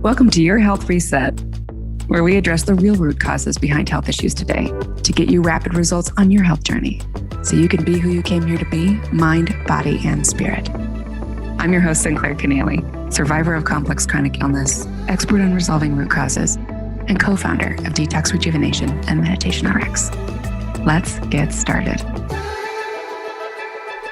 Welcome to Your Health Reset, where we address the real root causes behind health issues today to get you rapid results on your health journey so you can be who you came here to be, mind, body, and spirit. I'm your host, Sinclair Keneally, survivor of complex chronic illness, expert on resolving root causes, and co-founder of Detox Rejuvenation and Meditation RX. Let's get started.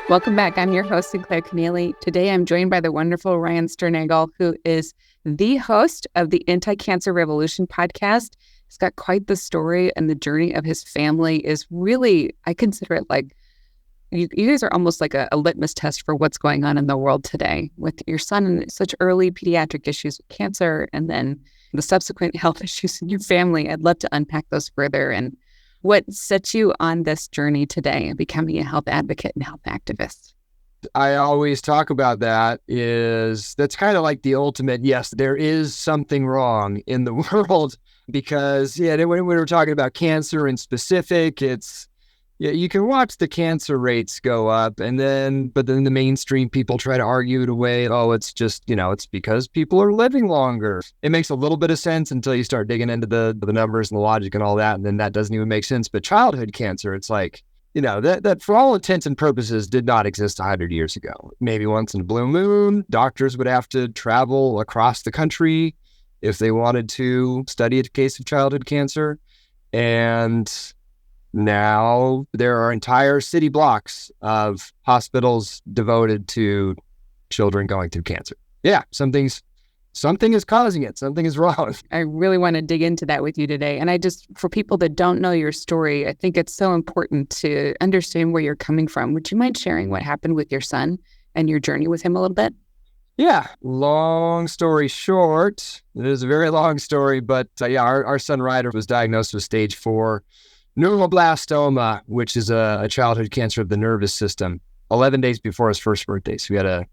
Welcome back. I'm your host, Sinclair Keneally. Today, I'm joined by the wonderful Ryan Sternagle, who is the host of the Anti-Cancer Revolution podcast. He's got quite the story, and the journey of his family is really, I consider it like, you guys are almost like a litmus test for what's going on in the world today with your son and such early pediatric issues with cancer, and then the subsequent health issues in your family. I'd love to unpack those further and what sets you on this journey today of becoming a health advocate and health activist. I always talk about that's kind of like the ultimate, yes, there is something wrong in the world because, when we're talking about cancer in specific, you can watch the cancer rates go up but then the mainstream people try to argue it away. Oh, it's just, it's because people are living longer. It makes a little bit of sense until you start digging into the numbers and the logic and all that. And then that doesn't even make sense. But childhood cancer, it's like, that for all intents and purposes did not exist 100 years ago. Maybe once in a blue moon, doctors would have to travel across the country if they wanted to study a case of childhood cancer. And now there are entire city blocks of hospitals devoted to children going through cancer. Yeah, something is causing it. Something is wrong. I really want to dig into that with you today. And for people that don't know your story, I think it's so important to understand where you're coming from. Would you mind sharing what happened with your son and your journey with him a little bit? Yeah, long story short, it is a very long story, but our son Ryder was diagnosed with stage 4 neuroblastoma, which is a childhood cancer of the nervous system, 11 days before his first birthday. So he had a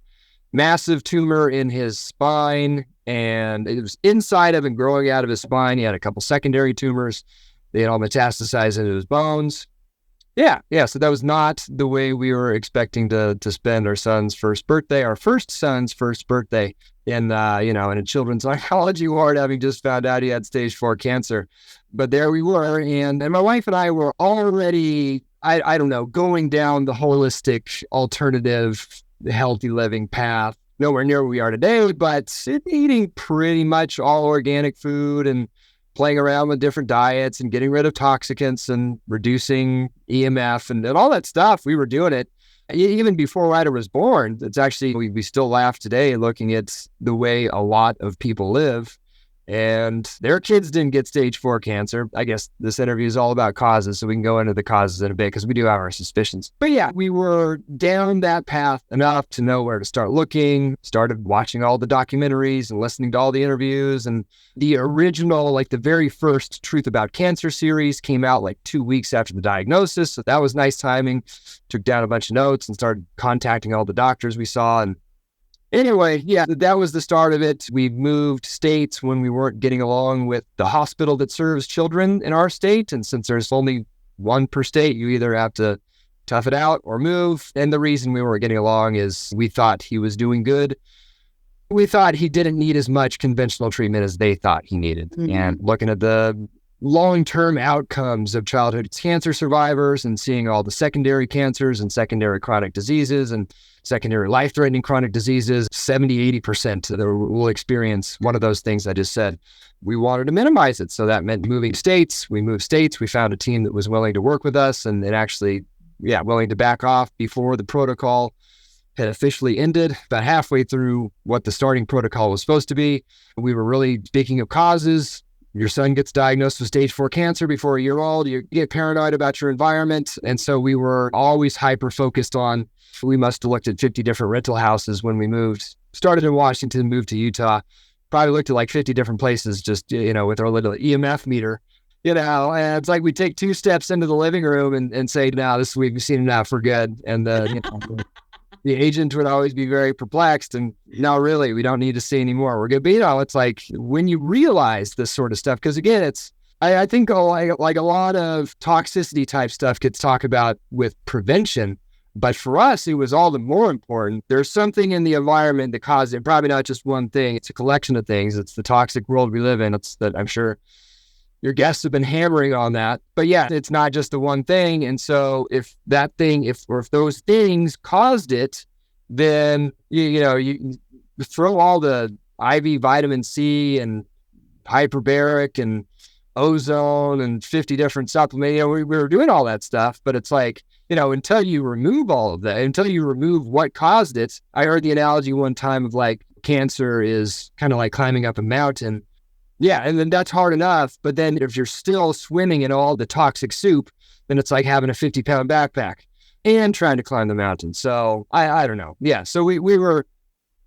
massive tumor in his spine, and it was inside of and growing out of his spine. He had a couple secondary tumors. They had all metastasized into his bones. Yeah. So that was not the way we were expecting to spend our son's first birthday, our first son's first birthday in a children's oncology ward, having just found out he had stage 4 cancer. But there we were, and my wife and I were already, I don't know, going down the holistic, alternative, healthy living path. Nowhere near where we are today, but eating pretty much all organic food and playing around with different diets and getting rid of toxicants and reducing EMF and all that stuff. We were doing it even before Ryder was born. It's actually, we still laugh today looking at the way a lot of people live. And their kids didn't get stage 4 cancer. I guess this interview is all about causes, so we can go into the causes in a bit because we do have our suspicions. But yeah, we were down that path enough to know where to start looking, started watching all the documentaries and listening to all the interviews. And the original, the very first Truth About Cancer series came out 2 weeks after the diagnosis. So that was nice timing. Took down a bunch of notes and started contacting all the doctors we saw. And anyway, that was the start of it. We moved states when we weren't getting along with the hospital that serves children in our state. And since there's only one per state, you either have to tough it out or move. And the reason we weren't getting along is we thought he was doing good. We thought he didn't need as much conventional treatment as they thought he needed. Mm-hmm. And looking at the long-term outcomes of childhood cancer survivors and seeing all the secondary cancers and secondary chronic diseases and secondary life-threatening chronic diseases, 70-80% will experience one of those things I just said. We wanted to minimize it. So that meant moving states. We moved states. We found a team that was willing to work with us and actually, willing to back off before the protocol had officially ended. About halfway through what the starting protocol was supposed to be, we were really, speaking of causes, your son gets diagnosed with stage 4 cancer before a year old, you get paranoid about your environment. And so we were always hyper-focused on, we must have looked at 50 different rental houses when we moved. Started in Washington, moved to Utah, probably looked at 50 different places just, with our little EMF meter. And it's like we take 2 steps into the living room and say, no, we've seen enough, we're good. And the agent would always be very perplexed and no, really, we don't need to see anymore. We're good. But it's like when you realize this sort of stuff, because again, I think like a lot of toxicity type stuff gets talked about with prevention. But for us, it was all the more important. There's something in the environment that caused it. Probably not just one thing. It's a collection of things. It's the toxic world we live in. It's that I'm sure your guests have been hammering on that. But yeah, it's not just the one thing. And so if those things caused it, then you throw all the IV vitamin C and hyperbaric and ozone and 50 different supplements. We were doing all that stuff, but it's like, until you remove all of that, until you remove what caused it. I heard the analogy one time of like cancer is kind of like climbing up a mountain. Yeah, and then that's hard enough. But then if you're still swimming in all the toxic soup, then it's like having a 50-pound backpack and trying to climb the mountain. So I don't know. Yeah, so we were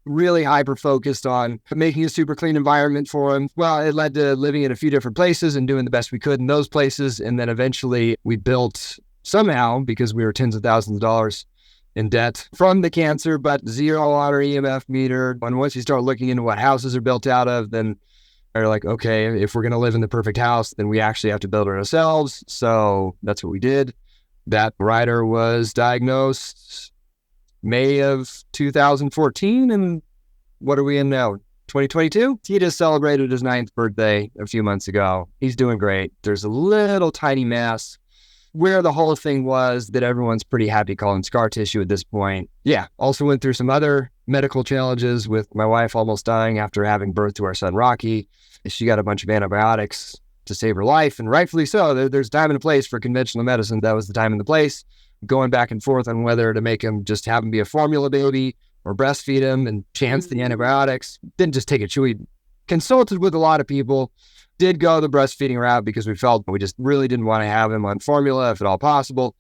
really hyper-focused on making a super clean environment for him. Well, it led to living in a few different places and doing the best we could in those places. And then eventually we built somehow, because we were tens of thousands of dollars in debt from the cancer, but zero on our EMF meter. And once you start looking into what houses are built out of, then they're like, okay, if we're going to live in the perfect house, then we actually have to build it ourselves. So that's what we did. That rider was diagnosed May of 2014. And what are we in now? 2022? He just celebrated his 9th birthday a few months ago. He's doing great. There's a little tiny mass where the whole thing was that everyone's pretty happy calling scar tissue at this point. Yeah. Also went through some other medical challenges with my wife almost dying after having birth to our son, Rocky. She got a bunch of antibiotics to save her life, and rightfully so. There's time and a place for conventional medicine. That was the time and the place. Going back and forth on whether to make him just have him be a formula baby or breastfeed him and chance the antibiotics. Didn't just take it. We consulted with a lot of people, did go the breastfeeding route because we felt we just really didn't want to have him on formula if at all possible.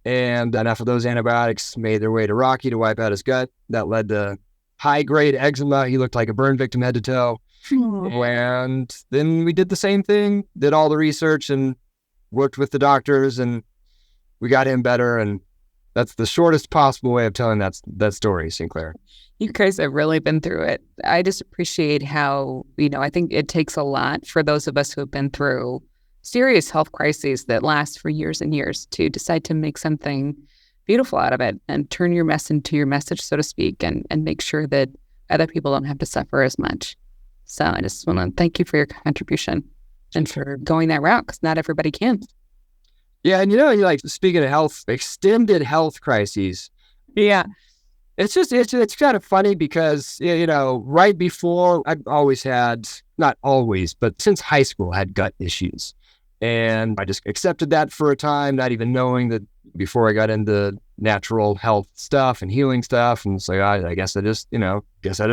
And enough of those antibiotics made their way to Rocky to wipe out his gut. That led to high-grade eczema. He looked like a burn victim head to toe. And then we did the same thing, did all the research and worked with the doctors, and we got him better. And that's the shortest possible way of telling that story, Sinclair. You guys have really been through it. I just appreciate how, I think it takes a lot for those of us who have been through serious health crises that last for years and years to decide to make something beautiful out of it and turn your mess into your message, so to speak, and make sure that other people don't have to suffer as much. So I just want to thank you for your contribution and for going that route, because not everybody can. Yeah, and like speaking of health, extended health crises. Yeah. It's kind of funny because, right before, I've always had, not always, but since high school, had gut issues. And I just accepted that for a time, not even knowing that before I got into natural health stuff and healing stuff. And it's like, I guess I just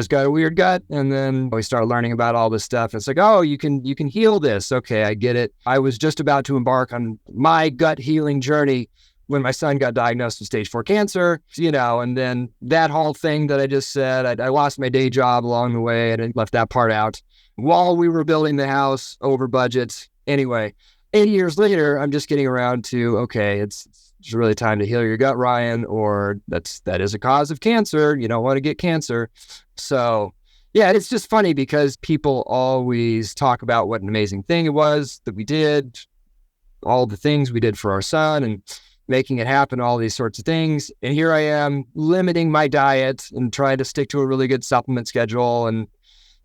got a weird gut. And then we start learning about all this stuff. And it's like, oh, you can heal this. Okay, I get it. I was just about to embark on my gut healing journey when my son got diagnosed with stage 4 cancer, and then that whole thing that I just said, I lost my day job along the way, and I left that part out while we were building the house over budget. Anyway, 8 years later, I'm just getting around to, okay, it's really time to heal your gut, Ryan, or that is a cause of cancer. You don't want to get cancer. So yeah, it's just funny because people always talk about what an amazing thing it was that we did, all the things we did for our son and making it happen, all these sorts of things. And here I am limiting my diet and trying to stick to a really good supplement schedule. And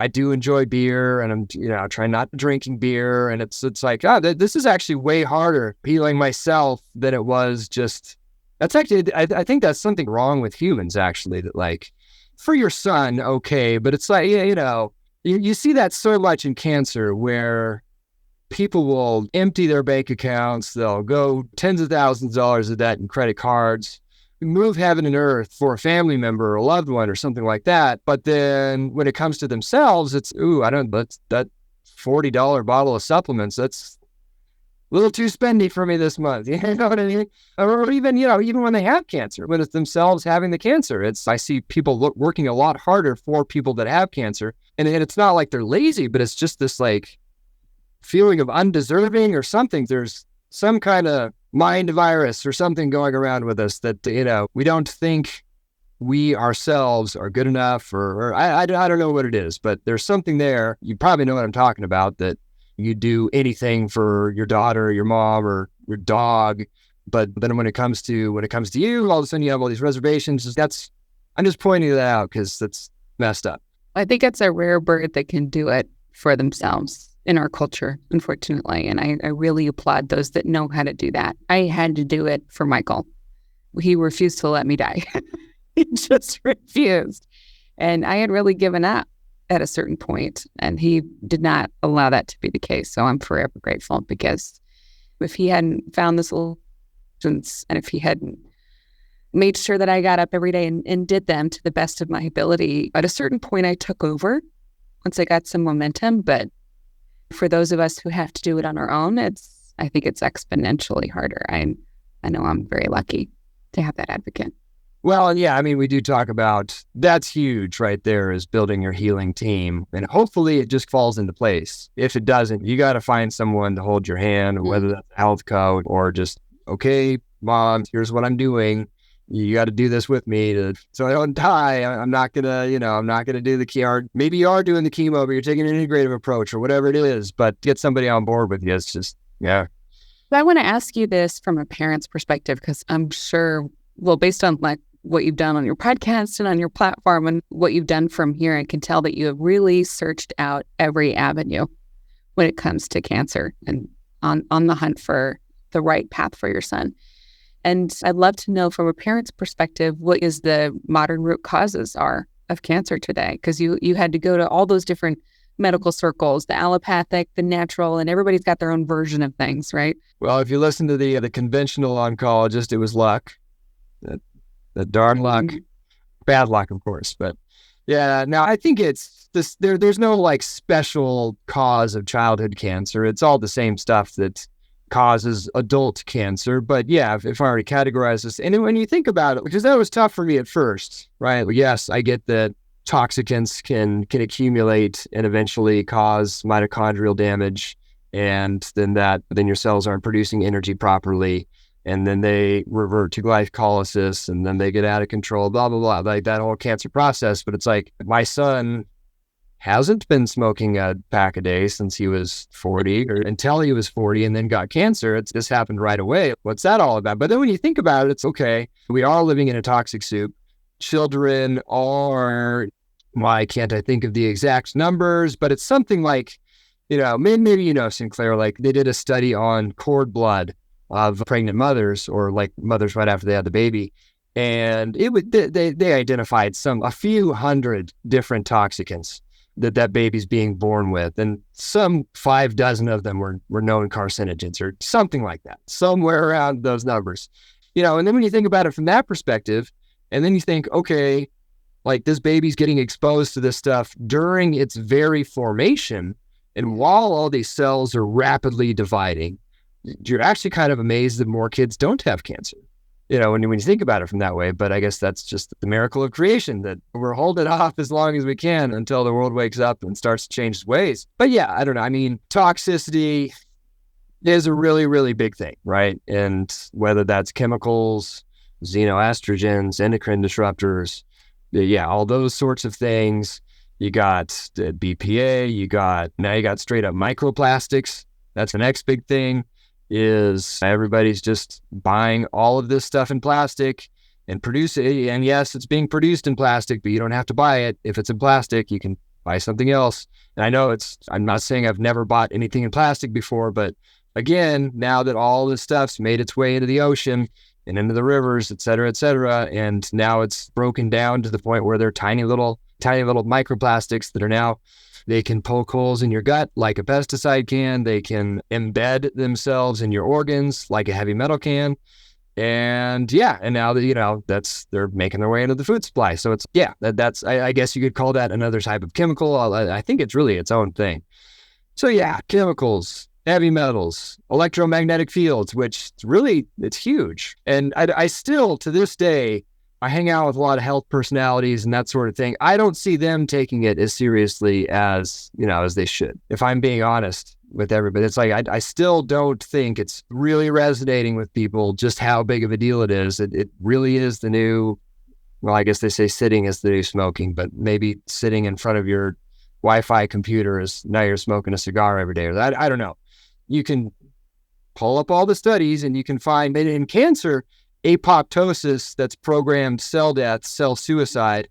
I do enjoy beer, and I'm, trying not drinking beer. And it's like, this is actually way harder healing myself than it was just, that's actually, I think that's something wrong with humans, actually, that like for your son, okay. But it's like, you see that so much in cancer where people will empty their bank accounts. They'll go tens of thousands of dollars of debt in credit cards, move heaven and earth for a family member or a loved one or something like that. But then when it comes to themselves, it's, that $40 bottle of supplements, that's a little too spendy for me this month. You know what I mean? Or even, even when they have cancer, when it's themselves having the cancer, I see people working a lot harder for people that have cancer. And it's not like they're lazy, but it's just this like feeling of undeserving or something. There's some kind of mind virus or something going around with us that, we don't think we ourselves are good enough, or I don't know what it is, but there's something there. You probably know what I'm talking about, that you do anything for your daughter, your mom, or your dog, But then when it comes to you, all of a sudden you have all these reservations. I'm just pointing that out because that's messed up. I think it's a rare bird that can do it for themselves in our culture, unfortunately. And I really applaud those that know how to do that. I had to do it for Michael. He refused to let me die. He just refused. And I had really given up at a certain point, and he did not allow that to be the case. So I'm forever grateful, because if he hadn't found this little, and if he hadn't made sure that I got up every day and did them to the best of my ability, at a certain point I took over once I got some momentum. But for those of us who have to do it on our own, I think it's exponentially harder. I know I'm very lucky to have that advocate. Well, and yeah, I mean, we do talk about, that's huge right there, is building your healing team. And hopefully it just falls into place. If it doesn't, you got to find someone to hold your hand, whether that's a health coach or just, okay, mom, here's what I'm doing. You got to do this with me so I don't die. I'm not going to do the chemo. Maybe you are doing the chemo, but you're taking an integrative approach or whatever it is, but get somebody on board with you. It's just, yeah. I want to ask you this from a parent's perspective, because I'm sure, well, based on like what you've done on your podcast and on your platform and what you've done from here, I can tell that you have really searched out every avenue when it comes to cancer and on the hunt for the right path for your son. And I'd love to know from a parent's perspective, what is the modern root causes are of cancer today? Because you had to go to all those different medical circles, the allopathic, the natural, and everybody's got their own version of things, right? Well, if you listen to the conventional oncologist, it was luck. The darn luck, bad luck, of course. But yeah, now I think it's this. There's no like special cause of childhood cancer. It's all the same stuff that causes adult cancer. But yeah, if I were to categorize this, and when you think about it, because that was tough for me at first, right? Yes, I get that toxicants can accumulate and eventually cause mitochondrial damage, and then your cells aren't producing energy properly. And then they revert to glycolysis, and then they get out of control, blah, blah, blah, like that whole cancer process. But it's like, my son hasn't been smoking a pack a day since he was 40, or until he was 40, and then got cancer. This happened right away. What's that all about? But then when you think about it, it's okay. We are living in a toxic soup. Children are, why can't I think of the exact numbers? But it's something like, maybe Sinclair, like they did a study on cord blood of pregnant mothers, or like mothers right after they had the baby. And they identified a few hundred different toxicants that baby's being born with. And some 5 dozen of them were known carcinogens or something like that, somewhere around those numbers, and then when you think about it from that perspective, and then you think, okay, like this baby's getting exposed to this stuff during its very formation. And while all these cells are rapidly dividing, you're actually kind of amazed that more kids don't have cancer, when you think about it from that way. But I guess that's just the miracle of creation, that we're holding off as long as we can until the world wakes up and starts to change its ways. But yeah, I don't know. I mean, toxicity is a really, really big thing, right? And whether that's chemicals, xenoestrogens, endocrine disruptors, yeah, all those sorts of things. You got BPA, now you got straight up microplastics. That's the next big thing. Is everybody's just buying all of this stuff in plastic and produce it. And yes, it's being produced in plastic, but you don't have to buy it. If it's in plastic, you can buy something else. And I know I'm not saying I've never bought anything in plastic before, but again, now that all this stuff's made its way into the ocean and into the rivers, et cetera, and now it's broken down to the point where they're tiny little microplastics that are now, they can poke holes in your gut like a pesticide can. They can embed themselves in your organs like a heavy metal can. And yeah, and now that, they're making their way into the food supply. So it's, yeah, I guess you could call that another type of chemical. I think it's really its own thing. So yeah, chemicals, heavy metals, electromagnetic fields, which it's huge. And I still, to this day, I hang out with a lot of health personalities and that sort of thing. I don't see them taking it as seriously as they should. If I'm being honest with everybody, it's like, I still don't think it's really resonating with people just how big of a deal it is. It really is the new, well, I guess they say sitting is the new smoking, but maybe sitting in front of your Wi-Fi computer is now you're smoking a cigar every day. Or I don't know. You can pull up all the studies and you can find that in cancer, apoptosis, that's programmed cell death, cell suicide,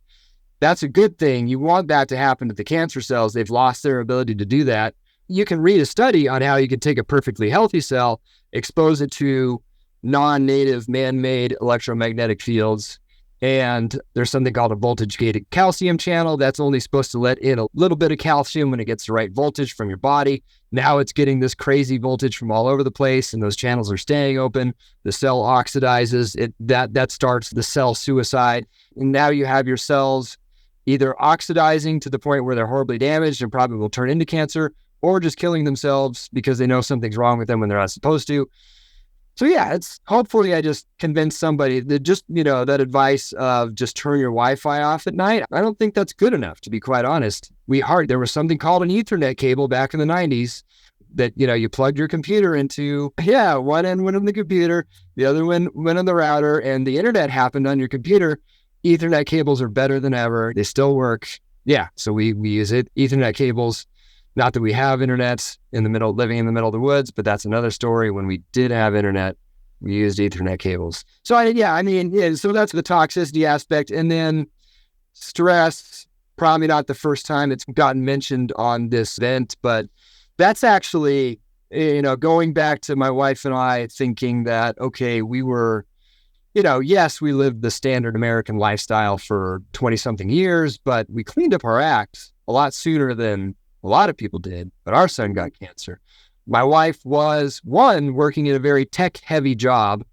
that's a good thing. You want that to happen to the cancer cells. They've lost their ability to do that. You can read a study on how you can take a perfectly healthy cell, expose it to non-native man-made electromagnetic fields, and there's something called a voltage-gated calcium channel that's only supposed to let in a little bit of calcium when it gets the right voltage from your body. Now it's getting this crazy voltage from all over the place, and those channels are staying open. The cell oxidizes. That starts the cell suicide. And now you have your cells either oxidizing to the point where they're horribly damaged and probably will turn into cancer, or just killing themselves because they know something's wrong with them when they're not supposed to. So yeah, hopefully I just convinced somebody that just, that advice of just turn your Wi-Fi off at night. I don't think that's good enough, to be quite honest. There was something called an Ethernet cable back in the 90s that, you plugged your computer into, one end went on the computer, the other one went on the router, and the internet happened on your computer. Ethernet cables are better than ever. They still work. Yeah, so we use it. Ethernet cables. Not that we have internet living in the middle of the woods, but that's another story. When we did have internet, we used Ethernet cables. So so that's the toxicity aspect. And then stress, probably not the first time it's gotten mentioned on this event, but that's actually, going back to my wife and I thinking that, okay, we were, yes, we lived the standard American lifestyle for 20 something years, but we cleaned up our act a lot sooner than a lot of people did, but our son got cancer. My wife was, working in a very tech-heavy job.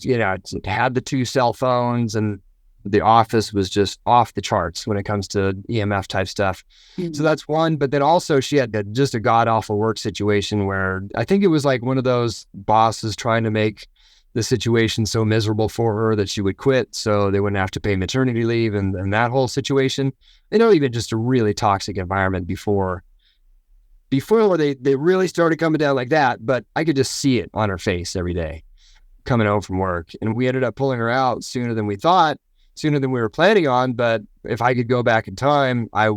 It had the 2 cell phones, and the office was just off the charts when it comes to EMF type stuff. Mm-hmm. So that's one. But then also she had just a god-awful work situation where I think it was like one of those bosses trying to make the situation so miserable for her that she would quit so they wouldn't have to pay maternity leave and that whole situation. Even just a really toxic environment before they really started coming down like that, but I could just see it on her face every day coming home from work. And we ended up pulling her out sooner than we were planning on. But if I could go back in time, I'd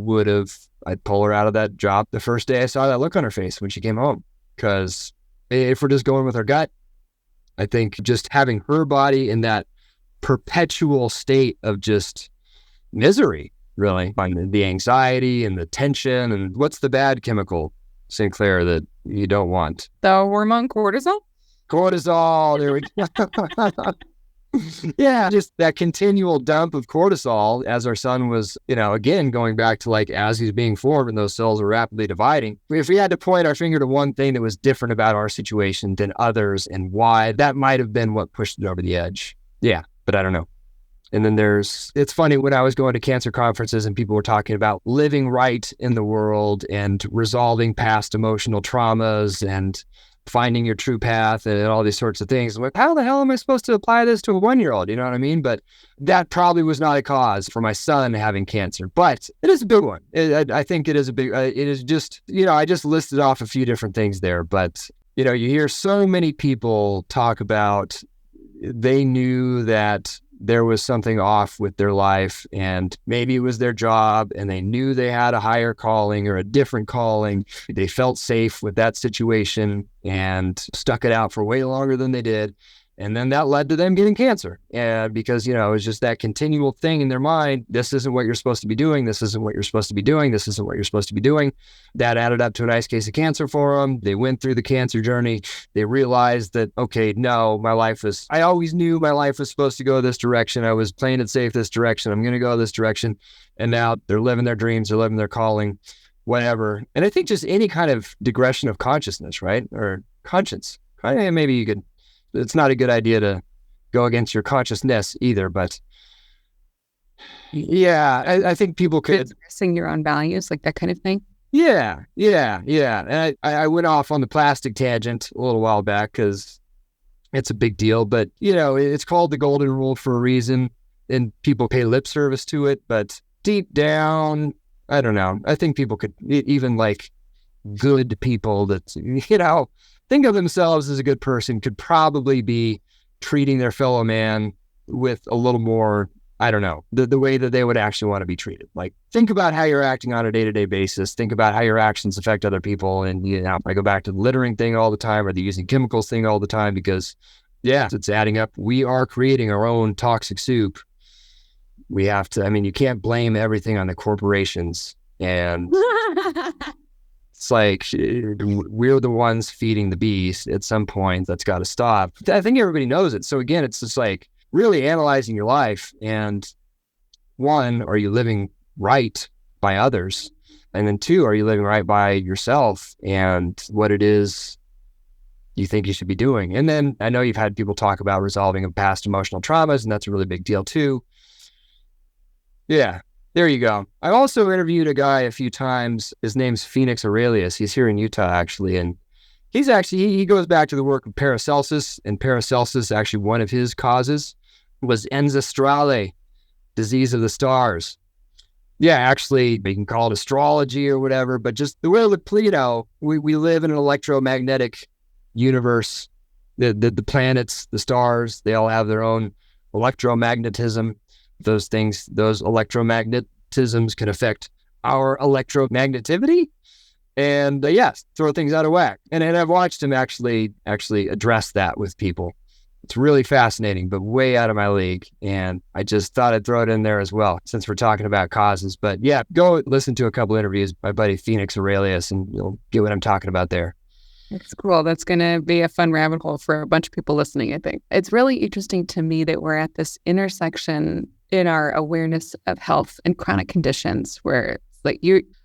pull her out of that job the first day I saw that look on her face when she came home. Because if we're just going with our gut, I think just having her body in that perpetual state of just misery, really, the anxiety and the tension, and what's the bad chemical, Sinclair, that you don't want? The hormone cortisol? Cortisol, there we go. Yeah, just that continual dump of cortisol as our son was, again, going back to as he's being formed and those cells are rapidly dividing. If we had to point our finger to one thing that was different about our situation than others and why, that might have been what pushed it over the edge. Yeah, but I don't know. And then it's funny, when I was going to cancer conferences and people were talking about living right in the world and resolving past emotional traumas and finding your true path and all these sorts of things. I'm like, how the hell am I supposed to apply this to a 1-year-old? You know what I mean? But that probably was not a cause for my son having cancer, but it is a big one. I think it is a big, it is just, I just listed off a few different things there, but you hear so many people talk about, they knew that there was something off with their life, and maybe it was their job, and they knew they had a higher calling or a different calling. They felt safe with that situation and stuck it out for way longer than they did. And then that led to them getting cancer. And because, it was just that continual thing in their mind, this isn't what you're supposed to be doing. This isn't what you're supposed to be doing. This isn't what you're supposed to be doing. That added up to a nice case of cancer for them. They went through the cancer journey. They realized that, okay, no, I always knew my life was supposed to go this direction. I was playing it safe this direction. I'm going to go this direction. And now they're living their dreams. They're living their calling, whatever. And I think just any kind of digression of consciousness, right? Or conscience. Maybe you could. It's not a good idea to go against your consciousness either, but yeah, I think people could. Expressing your own values, like that kind of thing. Yeah. And I went off on the plastic tangent a little while back because it's a big deal, but it's called the golden rule for a reason, and people pay lip service to it, but deep down, I don't know. I think people could, even good people that, think of themselves as a good person, could probably be treating their fellow man with a little more I don't know, the way that they would actually want to be treated. Like, think about how you're acting on a day-to-day basis. Think about how your actions affect other people. And, I go back to the littering thing all the time, or the using chemicals thing all the time, because, it's adding up. We are creating our own toxic soup. We have to, you can't blame everything on the corporations. And it's like, we're the ones feeding the beast at some point. That's got to stop. I think everybody knows it. So again, it's just like, really analyzing your life, and 1, are you living right by others? And then 2, are you living right by yourself and what it is you think you should be doing? And then I know you've had people talk about resolving of past emotional traumas, and that's a really big deal too. Yeah, there you go. I also interviewed a guy a few times. His name's Phoenix Aurelius. He's here in Utah, actually, and he goes back to the work of Paracelsus, and Paracelsus, actually one of his causes was ancestrale, disease of the stars. Yeah, actually, you can call it astrology or whatever, but just the way with Pluto, we live in an electromagnetic universe. The planets, the stars, they all have their own electromagnetism. Those electromagnetisms can affect our electromagnetivity. And throw things out of whack. And I've watched him actually address that with people. It's really fascinating, but way out of my league. And I just thought I'd throw it in there as well, since we're talking about causes. But go listen to a couple interviews by buddy Phoenix Aurelius, and you'll get what I'm talking about there. That's cool. That's going to be a fun rabbit hole for a bunch of people listening, I think. It's really interesting to me that we're at this intersection in our awareness of health and chronic conditions, where it's like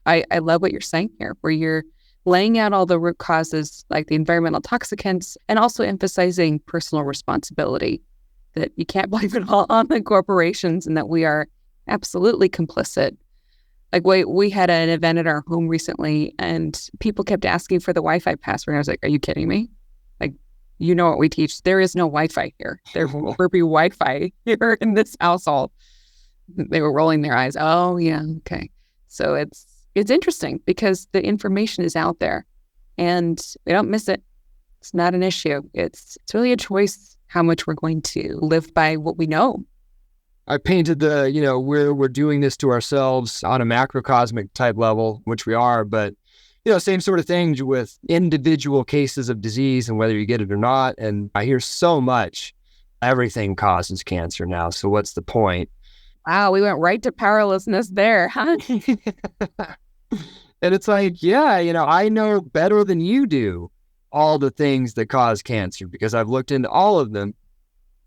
I love what you're saying here, where you're laying out all the root causes, like the environmental toxicants, and also emphasizing personal responsibility, that you can't blame it all on the corporations and that we are absolutely complicit. Like we had an event at our home recently, and people kept asking for the Wi-Fi password. I was like, are you kidding me? Like, you know what we teach? There is no Wi-Fi here. There will be Wi-Fi here in this household. They were rolling their eyes. Oh, yeah, okay. So it's interesting because the information is out there and we don't miss it. It's not an issue. It's really a choice how much we're going to live by what we know. I painted we're doing this to ourselves on a macrocosmic type level, which we are, but same sort of thing with individual cases of disease and whether you get it or not. And I hear so much, everything causes cancer now. So what's the point? Wow, we went right to powerlessness there, huh? And it's like, I know better than you do all the things that cause cancer, because I've looked into all of them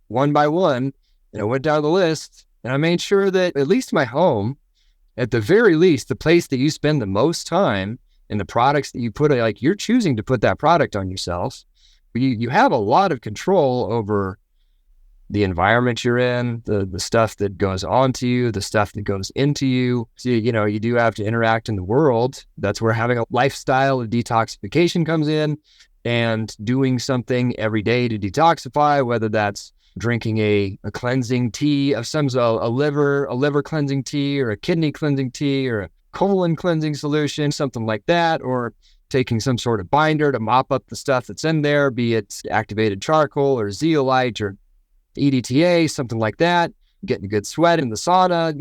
one by one, and I went down the list, and I made sure that at least my home, at the very least, the place that you spend the most time and the products that you put, like you're choosing to put that product on yourself. You have a lot of control over the environment you're in, the stuff that goes onto you, the stuff that goes into you. So, you do have to interact in the world. That's where having a lifestyle of detoxification comes in, and doing something every day to detoxify, whether that's drinking a cleansing tea of some sort, a liver cleansing tea, or a kidney cleansing tea, or a colon cleansing solution, something like that, or taking some sort of binder to mop up the stuff that's in there, be it activated charcoal or zeolite or EDTA, something like that, getting a good sweat in the sauna.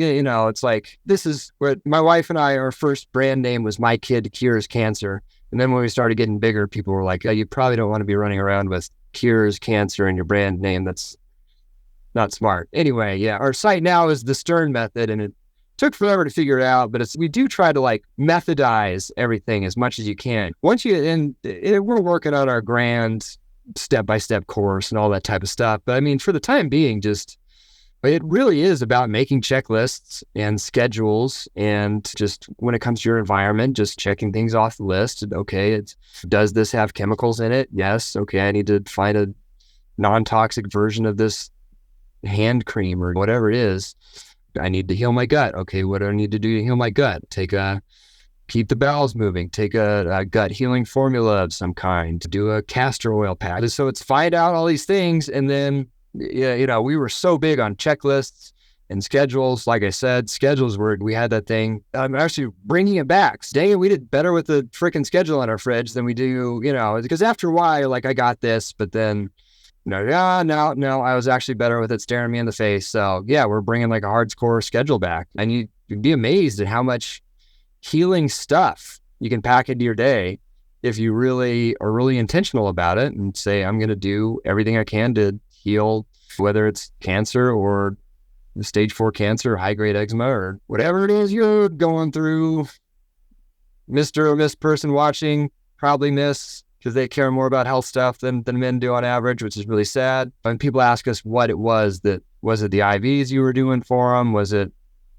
It's like, this is what my wife and I, our first brand name was My Kid Cures Cancer. And then when we started getting bigger, people were like, oh, you probably don't want to be running around with Cures Cancer in your brand name. That's not smart. Anyway, our site now is the Stern method, and it took forever to figure it out, but we do try to methodize everything as much as you can. Once we're working on our grand step-by-step course and all that type of stuff. But for the time being, it really is about making checklists and schedules, and just when it comes to your environment, just checking things off the list. Okay, does this have chemicals in it? Yes. Okay, I need to find a non-toxic version of this hand cream or whatever it is. I need to heal my gut. Okay, what do I need to do to heal my gut? Keep the bowels moving, take a gut healing formula of some kind, do a castor oil pack. So it's find out all these things. And then, we were so big on checklists and schedules. Like I said, schedules we had that thing. I'm actually bringing it back. Dang it, we did better with the freaking schedule on our fridge than we do, because after a while, I got this, but then No, I was actually better with it staring me in the face. So yeah, we're bringing like a hardcore schedule back. And you'd be amazed at how much healing stuff you can pack into your day if you really are really intentional about it and say, I'm going to do everything I can to heal, whether it's cancer or stage 4 cancer, high-grade eczema, or whatever it is you're going through. Mr. or Miss person watching probably miss, because they care more about health stuff than men do on average, which is really sad. When people ask us what it was it the IVs you were doing for them? Was it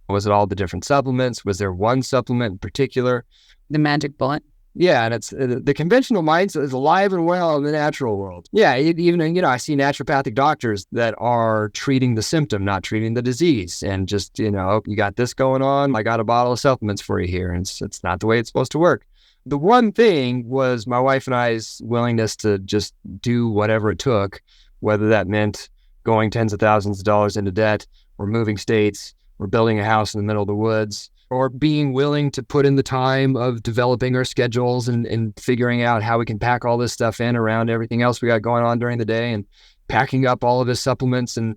all the different supplements? Was there one supplement in particular? The magic bullet. Yeah, and it's the conventional mindset is alive and well in the natural world. Yeah, even I see naturopathic doctors that are treating the symptom, not treating the disease, and just you got this going on. I got a bottle of supplements for you here, and it's not the way it's supposed to work. The one thing was my wife and I's willingness to just do whatever it took, whether that meant going tens of thousands of dollars into debt, or moving states, or building a house in the middle of the woods, or being willing to put in the time of developing our schedules and figuring out how we can pack all this stuff in around everything else we got going on during the day, and packing up all of his supplements and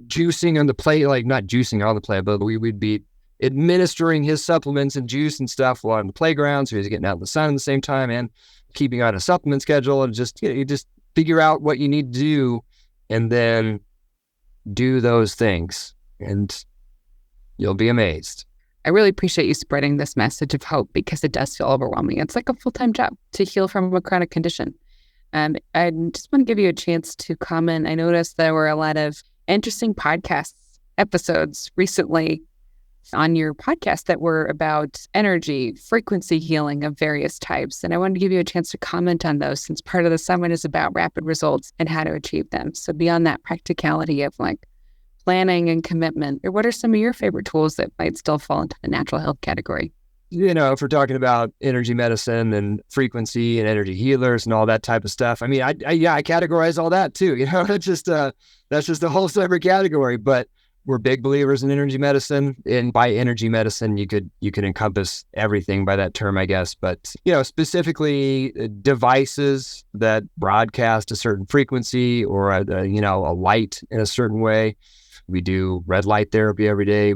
juicing on the plate, like not juicing on the plate, but we'd be administering his supplements and juice and stuff while on the playground. So he's getting out in the sun at the same time and keeping on a supplement schedule, and just, you just figure out what you need to do and then do those things, and you'll be amazed. I really appreciate you spreading this message of hope, because it does feel overwhelming. It's like a full-time job to heal from a chronic condition. I just want to give you a chance to comment. I noticed there were a lot of interesting podcast episodes recently on your podcast that were about energy, frequency healing of various types. And I wanted to give you a chance to comment on those, since part of the summit is about rapid results and how to achieve them. So beyond that practicality of like planning and commitment, or what are some of your favorite tools that might still fall into the natural health category? If we're talking about energy medicine and frequency and energy healers and all that type of stuff, I mean, I categorize all that too. It's just that's just a whole separate category. But we're big believers in energy medicine, and by energy medicine, you could encompass everything by that term, I guess. But specifically devices that broadcast a certain frequency or a light in a certain way. We do red light therapy every day.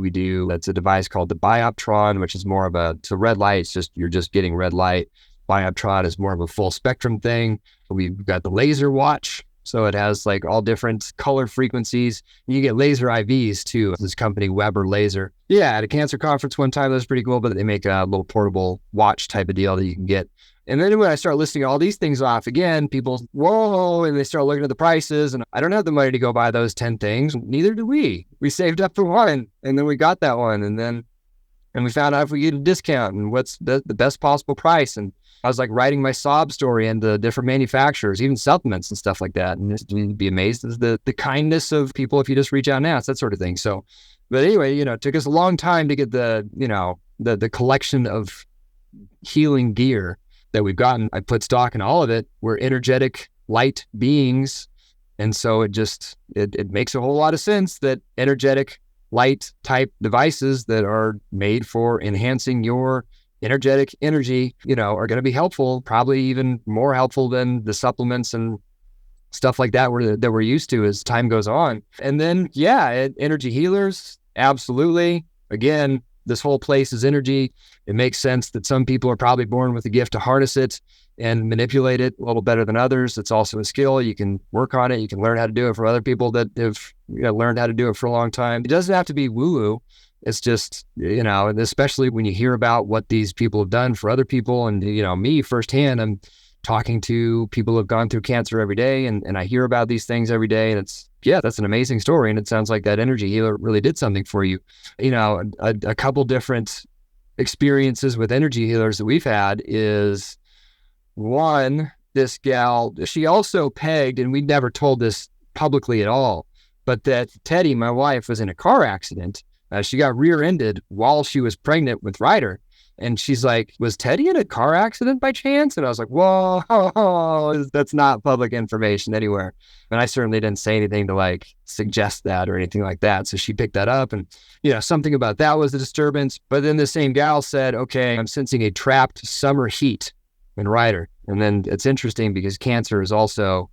That's a device called the Bioptron, which is more of it's a red light. You're just getting red light. Bioptron is more of a full spectrum thing. We've got the laser watch. So it has like all different color frequencies. You get laser IVs too. This company, Weber Laser. Yeah, at a cancer conference one time, that was pretty cool, but they make a little portable watch type of deal that you can get. And then when I start listing all these things off again, people, whoa, and they start looking at the prices, and I don't have the money to go buy those 10 things. Neither do we. We saved up for one, and then we got that one, and we found out if we get a discount and what's the best possible price. And I was like writing my sob story into different manufacturers, even supplements and stuff like that. And just you'd be amazed at the kindness of people if you just reach out and ask, that sort of thing. So, but anyway, it took us a long time to get the collection of healing gear that we've gotten. I put stock in all of it. We're energetic light beings. And so it makes a whole lot of sense that energetic light type devices that are made for enhancing your energetic energy, are going to be helpful, probably even more helpful than the supplements and stuff like that that we're used to as time goes on. And then, energy healers, absolutely. Again, this whole place is energy. It makes sense that some people are probably born with a gift to harness it and manipulate it a little better than others. It's also a skill. You can work on it. You can learn how to do it from other people that have learned how to do it for a long time. It doesn't have to be woo-woo. It's just, and especially when you hear about what these people have done for other people, and, me firsthand, I'm talking to people who have gone through cancer every day, and I hear about these things every day, and that's an amazing story. And it sounds like that energy healer really did something for you. A couple different experiences with energy healers that we've had is one, this gal, she also pegged, and we never told this publicly at all, but that Teddy, my wife, was in a car accident. She got rear-ended while she was pregnant with Ryder. And she's like, was Teddy in a car accident by chance? And I was like, whoa, that's not public information anywhere. And I certainly didn't say anything to suggest that or anything like that. So she picked that up, and, something about that was a disturbance. But then the same gal said, okay, I'm sensing a trapped summer heat in Ryder. And then it's interesting because cancer is also,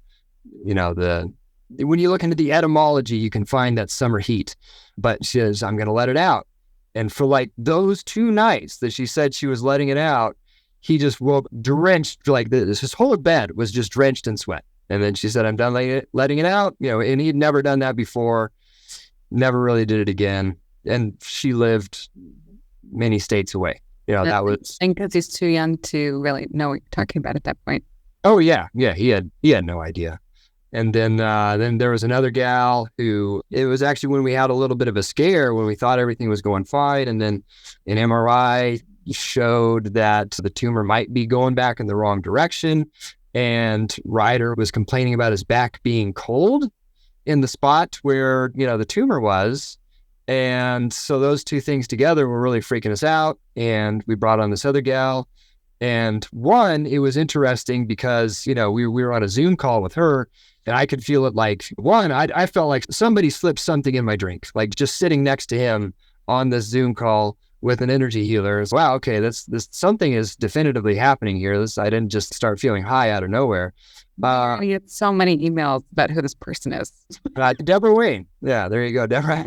when you look into the etymology, you can find that summer heat. But she says, I'm going to let it out. And for like those 2 nights that she said she was letting it out, he just woke drenched like this. His whole bed was just drenched in sweat. And then she said, I'm done letting it out. And he'd never done that before. Never really did it again. And she lived many states away. That was. And because he's too young to really know what you're talking about at that point. Oh yeah. Yeah. He had no idea. And then there was another gal who, it was actually when we had a little bit of a scare, when we thought everything was going fine. And then an MRI showed that the tumor might be going back in the wrong direction. And Ryder was complaining about his back being cold in the spot where, the tumor was. And so those 2 things together were really freaking us out. And we brought on this other gal. And it was interesting because, we were on a Zoom call with her, and I could feel it like, I felt like somebody slipped something in my drink, like just sitting next to him on this Zoom call with an energy healer. It's, wow, okay, this something is definitively happening here. I didn't just start feeling high out of nowhere. I get so many emails about who this person is. Deborah Wayne. Yeah, there you go, Deborah.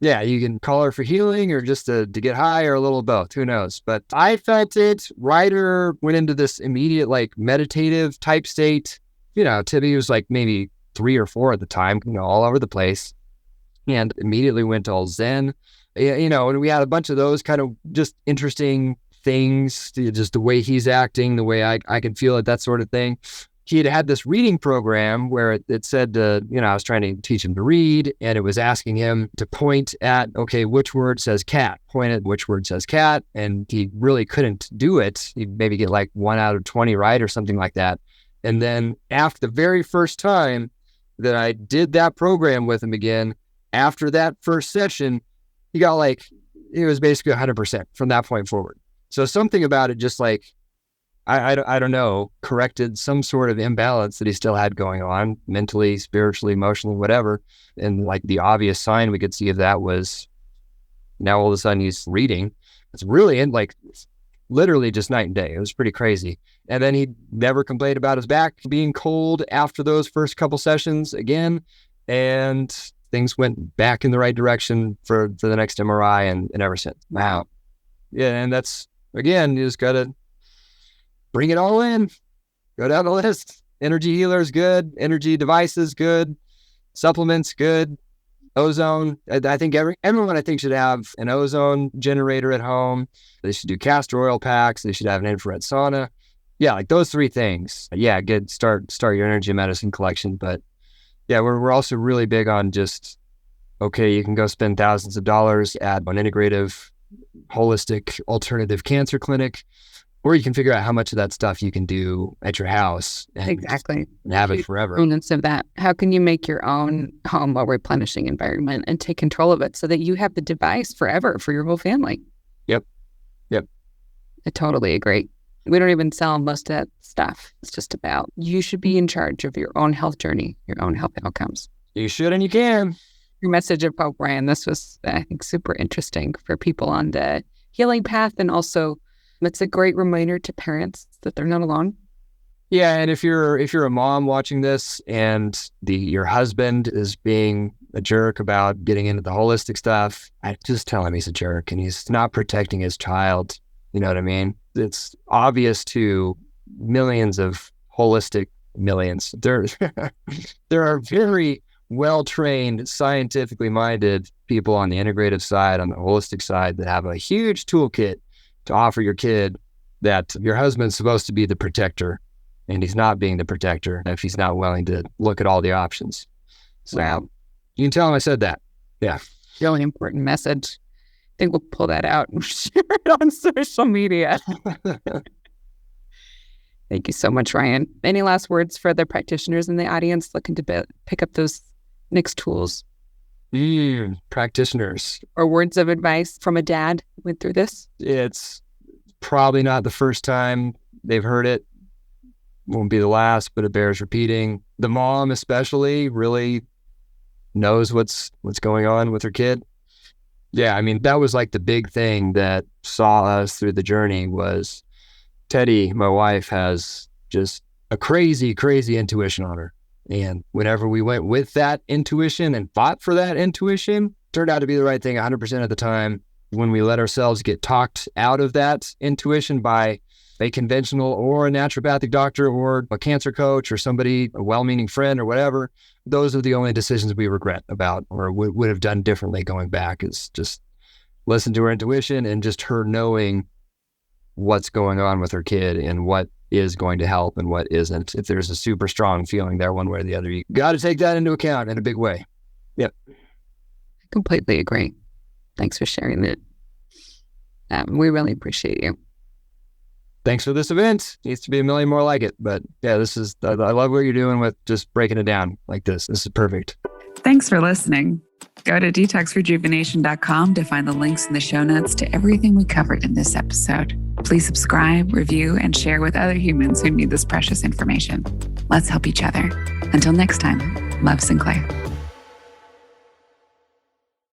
Yeah, you can call her for healing or just to get high or a little of both. Who knows? But I felt it. Ryder went into this immediate, like, meditative type state. Tibby was like maybe 3 or 4 at the time, all over the place, and immediately went all Zen. And we had a bunch of those kind of just interesting things, just the way he's acting, the way I can feel it, that sort of thing. He had this reading program where it said, I was trying to teach him to read, and it was asking him to point at, okay, which word says cat? Point at which word says cat. And he really couldn't do it. He'd maybe get like 1 out of 20 right or something like that. And then after the very first time that I did that program with him again, after that first session, he got it was basically 100% from that point forward. So something about it just like, I don't know, corrected some sort of imbalance that he still had going on mentally, spiritually, emotionally, whatever. And like the obvious sign we could see of that was now all of a sudden he's reading. It's really literally just night and day. It was pretty crazy. And then he never complained about his back being cold after those first couple sessions again. And things went back in the right direction for the next MRI and ever since. Wow. Yeah. And that's, again, you just got to bring it all in. Go down the list. Energy healers, good. Energy devices, good. Supplements, good. Ozone. I think everyone should have an ozone generator at home. They should do castor oil packs. They should have an infrared sauna. Yeah, like those 3 things. Yeah, good. Start your energy medicine collection. But yeah, we're also really big on just, okay, you can go spend thousands of dollars at an integrative, holistic, alternative cancer clinic, or you can figure out how much of that stuff you can do at your house and have it forever. Components of that. How can you make your own home a replenishing environment and take control of it so that you have the device forever for your whole family? Yep. I totally agree. We don't even sell most of that stuff. It's just about you should be in charge of your own health journey, your own health outcomes. You should and you can. Your message of hope, Ryan, this was, I think, super interesting for people on the healing path, and also it's a great reminder to parents that they're not alone. Yeah, and if you're a mom watching this and your husband is being a jerk about getting into the holistic stuff, I just tell him he's a jerk and he's not protecting his child. You know what I mean? It's obvious to millions of holistic millions. There are very well-trained, scientifically minded people on the integrative side, on the holistic side, that have a huge toolkit to offer your kid, that your husband's supposed to be the protector, and he's not being the protector if he's not willing to look at all the options. So wow. You can tell him I said that. Yeah. Really important message. I think we'll pull that out and share it on social media. Thank you so much, Ryan. Any last words for the practitioners in the audience looking to pick up those next tools? Practitioners. Or words of advice from a dad who went through this? It's probably not the first time they've heard it. Won't be the last, but it bears repeating. The mom especially really knows what's going on with her kid. Yeah, I mean, that was like the big thing that saw us through the journey was Teddy, my wife, has just a crazy, crazy intuition on her. And whenever we went with that intuition and fought for that intuition, turned out to be the right thing 100% of the time. When we let ourselves get talked out of that intuition by a conventional or a naturopathic doctor or a cancer coach or somebody, a well-meaning friend or whatever, those are the only decisions we regret about or would have done differently going back, is just listen to her intuition and just her knowing what's going on with her kid and what is going to help and what isn't. If there's a super strong feeling there one way or the other, you got to take that into account in a big way. Yep. I completely agree. Thanks for sharing that. We really appreciate you. Thanks for this event. Needs to be a million more like it. But yeah, I love what you're doing with just breaking it down like this. This is perfect. Thanks for listening. Go to detoxrejuvenation.com to find the links in the show notes to everything we covered in this episode. Please subscribe, review, and share with other humans who need this precious information. Let's help each other. Until next time, love, Sinclair.